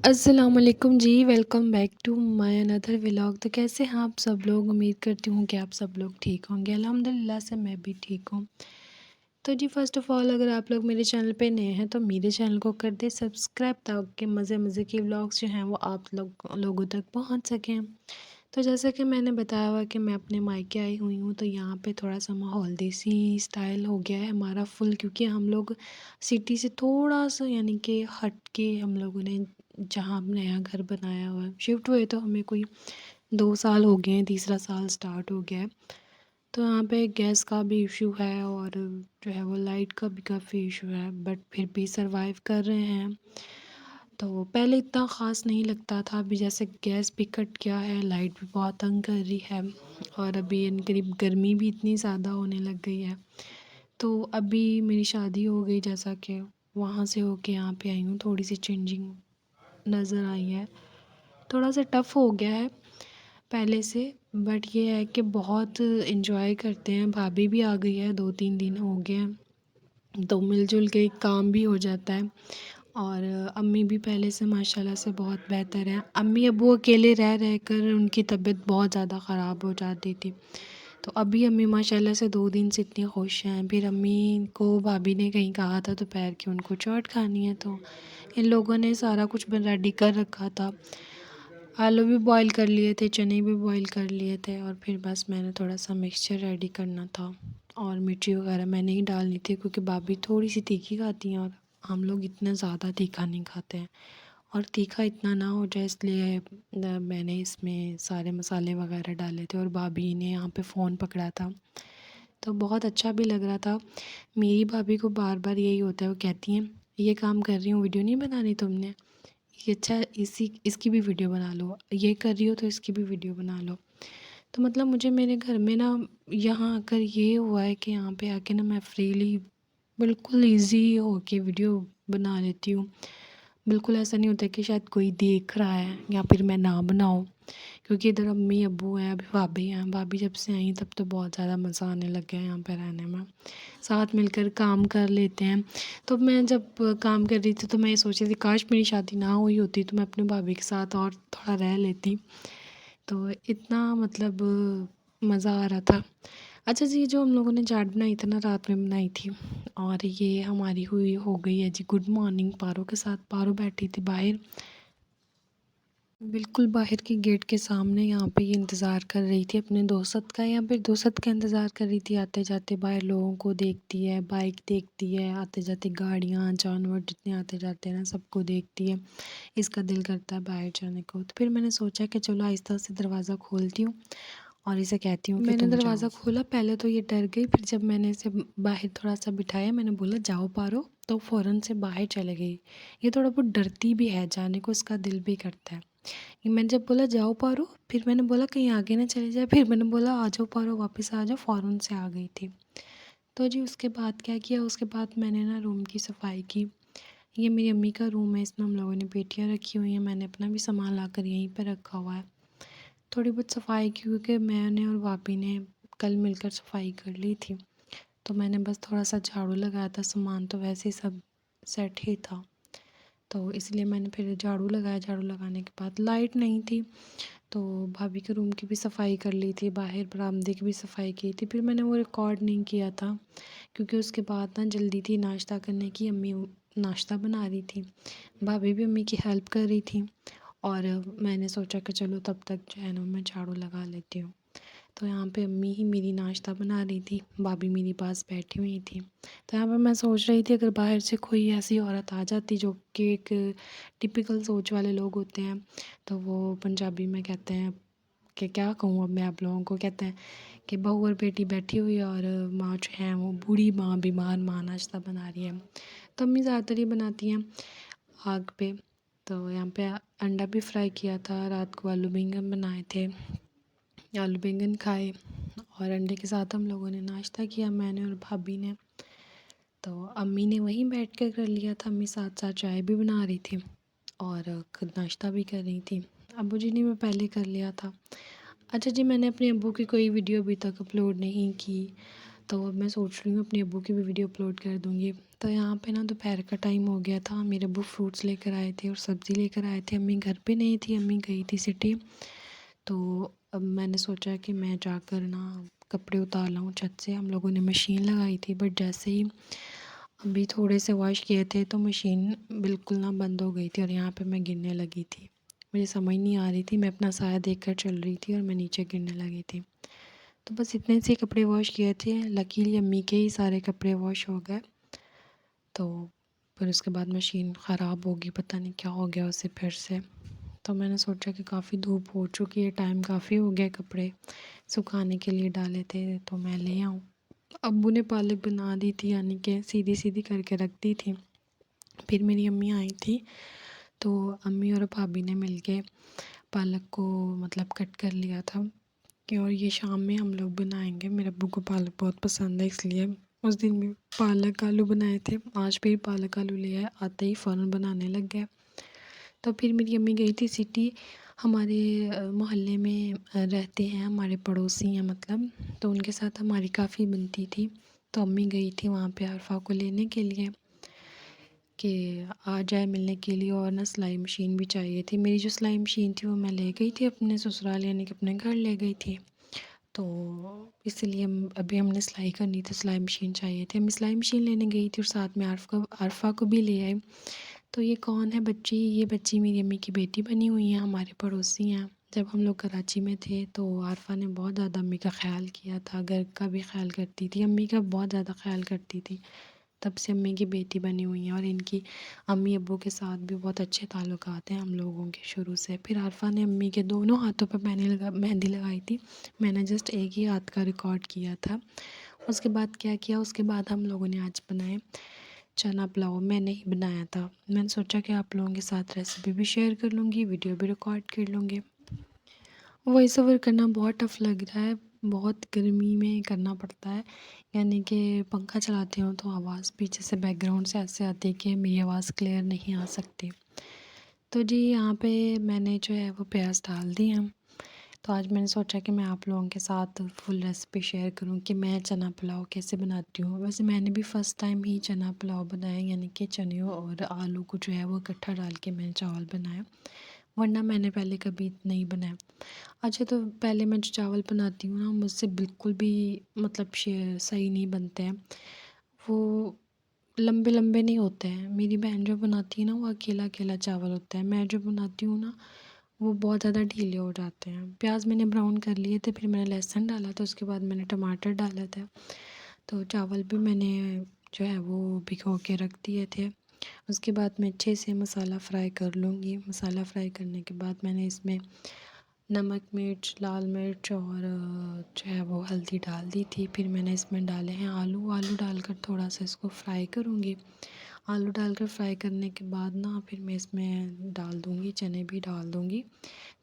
अस्सलामुअलैकुम जी, welcome back to my another vlog. तो कैसे हैं आप सब लोग? उम्मीद करती हूँ कि आप सब लोग ठीक होंगे। अल्हम्दुलिल्लाह से मैं भी ठीक हूँ। तो जी फ़र्स्ट ऑफ़ ऑल, अगर आप लोग मेरे चैनल पे नए हैं तो मेरे चैनल को कर दें सब्सक्राइब, ताकि मज़े मज़े के व्लॉग्स जो हैं वो आप लोगों तक पहुँच सकें। तो जैसा कि मैंने बताया हुआ कि मैं अपने मायके आई हुई हूँ, तो यहाँ पे थोड़ा-सा माहौल देसी स्टाइल हो गया है हमारा फुल, क्योंकि हम लोग सिटी से थोड़ा-सा यानी कि हट के हम लोगों ने जहाँ अब नया घर बनाया हुआ है, शिफ्ट हुए तो हमें कोई 2 साल हो गए हैं, तीसरा साल स्टार्ट हो गया है। तो यहाँ पे गैस का भी इशू है और जो है वो लाइट का भी काफ़ी इशू है, बट फिर भी सर्वाइव कर रहे हैं। तो पहले इतना ख़ास नहीं लगता था, अभी जैसे गैस भी कट गया है, लाइट भी बहुत तंग कर रही है और अभी इन करीब गर्मी भी इतनी ज़्यादा होने लग गई है। तो अभी मेरी शादी हो गई, जैसा कि वहाँ से होके यहाँ पे आई हूँ, थोड़ी सी चेंजिंग नज़र आई है। थोड़ा सा टफ़ हो गया है पहले से, बट ये है कि बहुत एंजॉय करते हैं। भाभी भी आ गई है, 2-3 दिन हो गए हैं, तो मिलजुल के काम भी हो जाता है। और अम्मी भी पहले से माशाल्लाह से बहुत बेहतर हैं। अम्मी अब्बू अकेले रह रह कर उनकी तबीयत बहुत ज़्यादा ख़राब हो जाती थी, तो अभी अम्मी माशाल्लाह से 2 दिन से इतनी खुश हैं। फिर अम्मी को भाभी ने कहीं कहा था दोपहर की उनको चाट खानी है, तो इन लोगों ने सारा कुछ रेडी कर रखा था। आलू भी बॉईल कर लिए थे, चने भी बॉईल कर लिए थे और फिर बस मैंने थोड़ा-सा मिक्सचर रेडी करना था और मिर्ची वगैरह मैंने ही डालनी थी, क्योंकि भाभी थोड़ी-सी तीखी खाती हैं और हम लोग इतना ज़्यादा तीखा नहीं खाते हैं। और तीखा इतना ना हो जाए, इसलिए मैंने इसमें सारे मसाले वगैरह डाले थे और भाभी ने यहाँ पे फ़ोन पकड़ा था, तो बहुत अच्छा भी लग रहा था। मेरी भाभी को बार-बार यही होता है, वो कहती हैं, "ये काम कर रही हूँ, वीडियो नहीं बनानी तुमने? ये अच्छा, इसी इसकी भी वीडियो बना लो, ये कर रही हो तो इसकी भी वीडियो बना लो।" तो मतलब मुझे मेरे घर में ना यहाँ आकर ये हुआ है कि यहाँ पे आके ना मैं फ्रीली बिल्कुल ईज़ी होके वीडियो बना लेती हूँ। बिल्कुल ऐसा नहीं होता कि शायद कोई देख रहा है या फिर मैं ना बनाऊँ, क्योंकि इधर अम्मी अब्बू हैं, अभी भाभी हैं। भाभी जब से आई तब तो बहुत ज़्यादा मज़ा आने लग गया है यहाँ पे रहने में। साथ मिलकर काम कर लेते हैं। तो मैं जब काम कर रही थी तो मैं ये सोच रही थी, काश मेरी शादी ना हुई होती तो मैं अपनी भाभी के साथ और थोड़ा रह लेती। तो इतना मतलब मज़ा आ रहा था। अच्छा जी, जो हम लोगों ने चाट बनाई थी ना, रात में बनाई थी, और ये हमारी हुई हो गई है जी गुड मॉर्निंग पारो के साथ। पारो बैठी थी बाहर, बिल्कुल बाहर के गेट के सामने, यहाँ पे ये इंतज़ार कर रही थी अपने दोस्त का, या फिर दोस्त का इंतज़ार कर रही थी। आते जाते बाहर लोगों को देखती है, बाइक देखती है, आते जाते गाड़ियाँ जानवर जितने आते जाते हैं ना, सबको देखती है। इसका दिल करता है बाहर जाने को, तो फिर मैंने सोचा कि चलो आहिस्ता से दरवाज़ा खोलती हूँ और इसे कहती हूँ कि मैंने तुम दरवाज़ा जाओ। खोला, पहले तो ये डर गई, फिर जब मैंने इसे बाहर थोड़ा-सा बिठाया, मैंने बोला जाओ पारो, तो फ़ौरन से बाहर चले गई। ये थोड़ा बहुत डरती भी है, जाने को इसका दिल भी करता है। मैंने जब बोला जाओ पारो, फिर मैंने बोला कहीं आगे ना चले जाए, फिर मैंने बोला आ जाओ पारो, वापस आ जाओ, फ़ौरन से आ गई थी। तो जी उसके बाद क्या किया, उसके बाद मैंने ना रूम की सफाई की। ये मेरी अम्मी का रूम है, इसमें हम लोगों ने पेटियाँ रखी हुई हैं, मैंने अपना भी सामान लाकर यहीं पे रखा हुआ है। थोड़ी बहुत सफाई की, क्योंकि मैंने और भाभी ने कल मिलकर सफाई कर ली थी, तो मैंने बस थोड़ा-सा झाड़ू लगाया था, सामान तो वैसे ही सब सेट ही था। तो इसलिए मैंने फिर झाड़ू लगाया, झाड़ू लगाने के बाद लाइट नहीं थी, तो भाभी के रूम की भी सफाई कर ली थी, बाहर बरामदे की भी सफाई की थी। फिर मैंने वो रिकॉर्ड नहीं किया था, क्योंकि उसके बाद ना जल्दी थी नाश्ता करने की, अम्मी नाश्ता बना रही थी, भाभी भी अम्मी की हेल्प कर रही थी, और मैंने सोचा कि चलो तब तक जो है ना मैं झाड़ू लगा लेती हूँ। तो यहाँ पे अम्मी ही मेरी नाश्ता बना रही थी, भाभी मेरे पास बैठी हुई थी। तो यहाँ पर मैं सोच रही थी, अगर बाहर से कोई ऐसी औरत आ जाती जो कि एक टिपिकल सोच वाले लोग होते हैं, तो वो पंजाबी में कहते हैं कि क्या कहूँ अब मैं आप लोगों को, कहते हैं कि बहू और बेटी बैठी हुई है और माँ जो है वो बूढ़ी माँ, बीमार माँ नाश्ता बना रही है। तो अम्मी ज़्यादातर ही बनाती हैं आग पे। तो यहाँ पे अंडा भी फ्राई किया था, रात को आलू बैंगन बनाए थे, आलू बैंगन खाए और अंडे के साथ हम लोगों ने नाश्ता किया, मैंने और भाभी ने। तो अम्मी ने वहीं बैठ कर कर लिया था, अम्मी साथ साथ चाय भी बना रही थी और खुद नाश्ता भी कर रही थी। अब्बू जी ने मैं पहले कर लिया था। अच्छा जी, मैंने अपने अब्बू की कोई वीडियो अभी तक अपलोड नहीं की, तो अब मैं सोच रही हूँ अपने अब्बू की भी वीडियो अपलोड कर दूँगी। तो यहाँ पे ना दोपहर का टाइम हो गया था, मेरे अब्बू फ्रूट्स लेकर आए थे और सब्ज़ी लेकर आए थे। अम्मी घर पे नहीं थी, अम्मी गई थी सिटी। तो अब मैंने सोचा कि मैं जाकर ना कपड़े उतार लाऊँ छत से। हम लोगों ने मशीन लगाई थी, बट जैसे ही अभी थोड़े से वॉश किए थे तो मशीन बिल्कुल ना बंद हो गई थी और यहाँ पे मैं गिरने लगी थी। मुझे समझ नहीं आ रही थी, मैं अपना साया देखकर चल रही थी और मैं नीचे गिरने लगी थी। तो बस इतने से कपड़े वॉश किए थे, लकीली अम्मी के ही सारे कपड़े वॉश हो गए। तो फिर उसके बाद मशीन ख़राब होगी, पता नहीं क्या हो गया उसे फिर से। तो मैंने सोचा कि काफ़ी धूप हो चुकी है, टाइम काफ़ी हो गया, कपड़े सुखाने के लिए डाले थे तो मैं ले आऊँ। अब्बू ने पालक बना दी थी, यानी कि सीधी सीधी करके रख दी थी। फिर मेरी अम्मी आई थी, तो अम्मी और भाभी ने मिलके पालक को मतलब कट कर लिया था कि और ये शाम में हम लोग बनाएंगे। मेरे अब्बू को पालक बहुत पसंद है, इसलिए उस दिन भी पालक आलू बनाए थे। आज भी पालक आलू ले आए, आते ही फ़ौरन बनाने लग गए। तो फिर मेरी अम्मी गई थी सिटी, हमारे मोहल्ले में रहते हैं, हमारे पड़ोसी हैं मतलब, तो उनके साथ हमारी काफ़ी बनती थी। तो अम्मी गई थी वहाँ पे अरफा को लेने के लिए कि आ जाए मिलने के लिए, और ना सिलाई मशीन भी चाहिए थी। मेरी जो सिलाई मशीन थी वो मैं ले गई थी अपने ससुराल, यानी कि अपने घर ले गई थी। तो इसलिए अभी हमने सिलाई करनी थी, सिलाई मशीन चाहिए थी। हम सिलाई मशीन लेने गई थी और साथ में अरफा को भी ले आए। तो ये कौन है बच्ची? ये बच्ची मेरी अम्मी की बेटी बनी हुई है, हमारे पड़ोसी हैं। जब हम लोग कराची में थे तो आरफा ने बहुत ज़्यादा अम्मी का ख्याल किया था, घर का भी ख्याल करती थी, अम्मी का बहुत ज़्यादा ख्याल करती थी। तब से अम्मी की बेटी बनी हुई है और इनकी अम्मी अब्बू के साथ भी बहुत अच्छे ताल्लुकात हैं हम लोगों के शुरू से। फिर आरफा ने अम्मी के दोनों हाथों पर मेहंदी लगाई थी। मैंने जस्ट एक ही हाथ का रिकॉर्ड किया था। उसके बाद क्या किया, उसके बाद हम लोगों ने आज बनाए चना पुलाव। मैंने ही बनाया था। मैंने सोचा कि आप लोगों के साथ रेसिपी भी शेयर कर लूँगी, वीडियो भी रिकॉर्ड कर लूँगी। वॉइस ओवर करना बहुत टफ़ लग रहा है, बहुत गर्मी में करना पड़ता है, यानी कि पंखा चलाती हूँ तो आवाज़ पीछे से बैकग्राउंड से ऐसे आती है कि मेरी आवाज़ क्लियर नहीं आ सकती। तो जी यहाँ पे मैंने जो है वो प्याज डाल दिए हैं। तो आज मैंने सोचा कि मैं आप लोगों के साथ फुल रेसिपी शेयर करूं कि मैं चना पुलाव कैसे बनाती हूँ। वैसे मैंने भी फ़र्स्ट टाइम ही चना पुलाव बनाया, यानी कि चने और आलू को जो है वो इकट्ठा डाल के मैंने चावल बनाया, वरना मैंने पहले कभी नहीं बनाया। अच्छा, तो पहले मैं जो चावल बनाती हूँ ना, मुझसे बिल्कुल भी मतलब सही नहीं बनते हैं। वो लंबे लंबे नहीं होते हैं। मेरी बहन जो बनाती है ना वो अकेला अकेला चावल होता है, मैं जो बनाती हूँ ना वो बहुत ज़्यादा ढीले हो जाते हैं। प्याज मैंने ब्राउन कर लिए थे, फिर मैंने लहसुन डाला था, उसके बाद मैंने टमाटर डाला था। तो चावल भी मैंने जो है वो भिगो के रख दिए थे। उसके बाद मैं अच्छे से मसाला फ्राई कर लूँगी। मसाला फ्राई करने के बाद मैंने इसमें नमक, मिर्च, लाल मिर्च और जो है वो हल्दी डाल दी थी। फिर मैंने इसमें डाले हैं आलू। आलू डालकर थोड़ा सा इसको फ्राई करूँगी। आलू डालकर फ्राई करने के बाद ना फिर मैं इसमें डाल दूँगी चने, भी डाल दूँगी,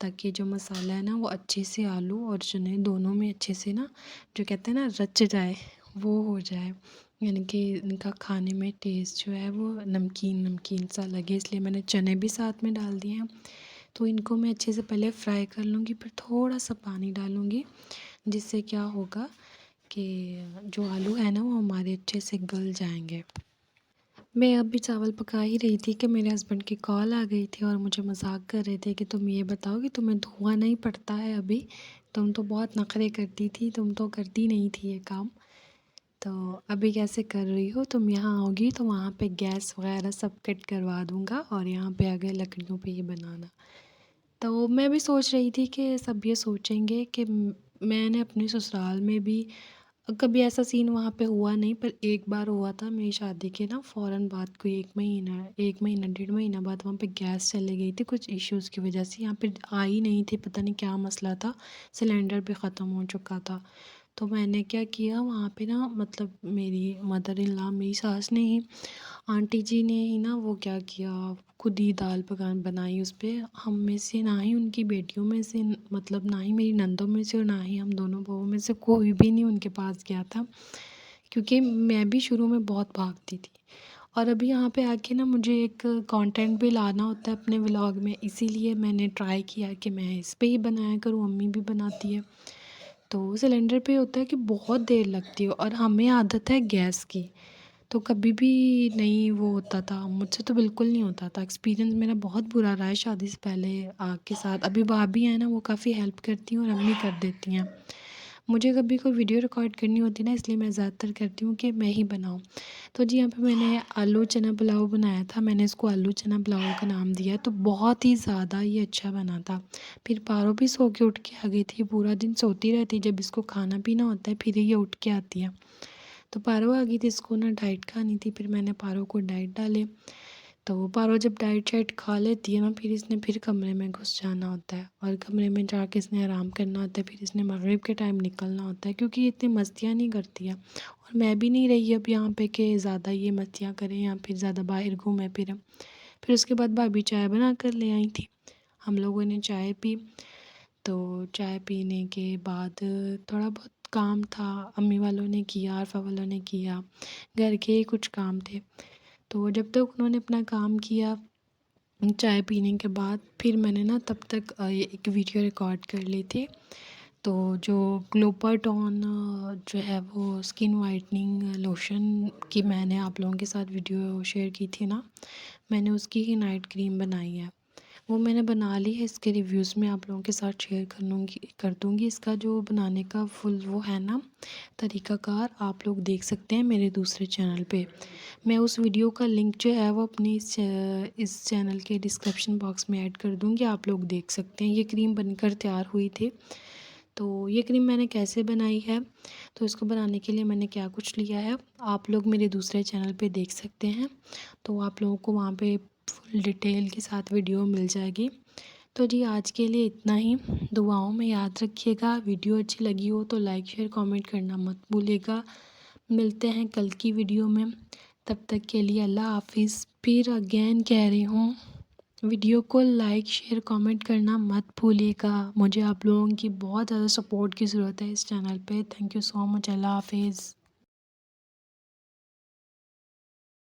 ताकि जो मसाला है ना वो अच्छे से आलू और चने दोनों में अच्छे से ना, जो कहते हैं ना, रच जाए, वो हो जाए, यानी कि इनका खाने में टेस्ट जो है वो नमकीन नमकीन सा लगे। इसलिए मैंने चने भी साथ में डाल दिए हैं। तो इनको मैं अच्छे से पहले फ्राई कर लूँगी, फिर थोड़ा सा पानी डालूँगी, जिससे क्या होगा कि जो आलू है ना वो हमारे अच्छे से गल जाएंगे। मैं अभी चावल पका ही रही थी कि मेरे हस्बैंड की कॉल आ गई थी और मुझे मजाक कर रहे थे कि तुम ये बताओ कि तुम्हें धुआं नहीं पड़ता है अभी, तुम तो बहुत नखरे करती थी, तुम तो करती नहीं थी ये काम, तो अभी कैसे कर रही हो? तुम यहाँ आओगी तो वहाँ पे गैस वगैरह सब कट करवा दूँगा और यहाँ पे आ गए लकड़ियों पे ये बनाना। तो मैं भी सोच रही थी कि सब ये सोचेंगे कि मैंने अपने ससुराल में भी कभी ऐसा सीन वहाँ पे हुआ नहीं, पर एक बार हुआ था मेरी शादी के ना फ़ौरन बाद, कोई 1 महीना 1 महीना 1.5 महीना बाद वहाँ पे गैस चली गई थी कुछ इश्यूज़ की वजह से, यहाँ पे आ ही नहीं थी, पता नहीं क्या मसला था, सिलेंडर भी ख़त्म हो चुका था। तो मैंने क्या किया वहाँ पे ना, मतलब मेरी मदर इन लॉ, मेरी सास ने ही, आंटी जी ने ही ना वो क्या किया, खुद ही दाल पकान बनाई उस पे। हम में से ना ही उनकी बेटियों में से, मतलब ना ही मेरी नंदों में से और ना ही हम दोनों बहुओं में से कोई भी नहीं उनके पास गया था, क्योंकि मैं भी शुरू में बहुत भागती थी। और अभी यहाँ पे आके ना मुझे एक कंटेंट भी लाना होता है अपने व्लॉग में, इसीलिए मैंने ट्राई किया कि मैं इस पे ही बनाया करूँ, अम्मी भी बनाती है। तो सिलेंडर पे होता है कि बहुत देर लगती है और हमें आदत है गैस की, तो कभी भी नहीं वो होता था, मुझसे तो बिल्कुल नहीं होता था। एक्सपीरियंस मेरा बहुत बुरा रहा है शादी से पहले आग के साथ। अभी भाभी है ना, वो काफ़ी हेल्प करती हैं और अम्मी कर देती हैं। मुझे कभी कोई वीडियो रिकॉर्ड करनी होती है ना, इसलिए मैं ज़्यादातर करती हूँ कि मैं ही बनाऊँ। तो जी यहाँ पे मैंने आलू चना पुलाव बनाया था, मैंने इसको आलू चना पुलाव का नाम दिया, तो बहुत ही ज़्यादा ये अच्छा बना था। फिर पारो भी सो के उठ के आ गई थी, पूरा दिन सोती रहती है, जब इसको खाना पीना होता है फिर ये उठ के आती है। तो पारो आ गई थी, इसको ना डाइट खानी थी, फिर मैंने पारो को डाइट डाले। तो पारो जब डाइट शाइट खा लेती है ना, फिर इसने फिर कमरे में घुस जाना होता है और कमरे में जाके इसने आराम करना होता है। फिर इसने मगरिब के टाइम निकलना होता है, क्योंकि ये इतनी मस्तियाँ नहीं करती है और मैं भी नहीं रही अब यहाँ पे कि ज़्यादा ये मस्तियाँ करें या फिर ज़्यादा बाहर घूमें फिरें। फिर उसके बाद भाभी चाय बना कर ले आई थी, हम लोगों ने चाय पी। तो चाय पीने के बाद थोड़ा बहुत काम था, अम्मी वालों ने किया, आरफा वालों ने किया, घर के ही कुछ काम थे। तो जब तक उन्होंने अपना काम किया चाय पीने के बाद, फिर मैंने ना तब तक ये एक वीडियो रिकॉर्ड कर ली थी। तो जो ग्लोपाटॉन जो है वो स्किन वाइटनिंग लोशन की मैंने आप लोगों के साथ वीडियो शेयर की थी ना, मैंने उसकी ही नाइट क्रीम बनाई है। वो मैंने बना ली है, इसके रिव्यूज़ में आप लोगों के साथ शेयर कर दूँगी। इसका जो बनाने का फुल वो है ना तरीक़ाकार, आप लोग देख सकते हैं मेरे दूसरे चैनल पे। मैं उस वीडियो का लिंक जो है वो अपनी इस चैनल के डिस्क्रिप्शन बॉक्स में ऐड कर दूँगी, आप लोग देख सकते हैं। ये क्रीम बनकर तैयार हुई थी। तो ये क्रीम मैंने कैसे बनाई है, तो इसको बनाने के लिए मैंने क्या कुछ लिया है, आप लोग मेरे दूसरे चैनल पे देख सकते हैं। तो आप लोगों को वहाँ पे फुल डिटेल के साथ वीडियो मिल जाएगी। तो जी आज के लिए इतना ही, दुआओं में याद रखिएगा। वीडियो अच्छी लगी हो तो लाइक शेयर कमेंट करना मत भूलिएगा। मिलते हैं कल की वीडियो में, तब तक के लिए अल्लाह हाफिज़। फिर अगेन कह रही हूँ, वीडियो को लाइक शेयर कमेंट करना मत भूलिएगा। मुझे आप लोगों की बहुत ज़्यादा सपोर्ट की ज़रूरत है इस चैनल पे। Thank you so much. अल्लाह हाफिज़।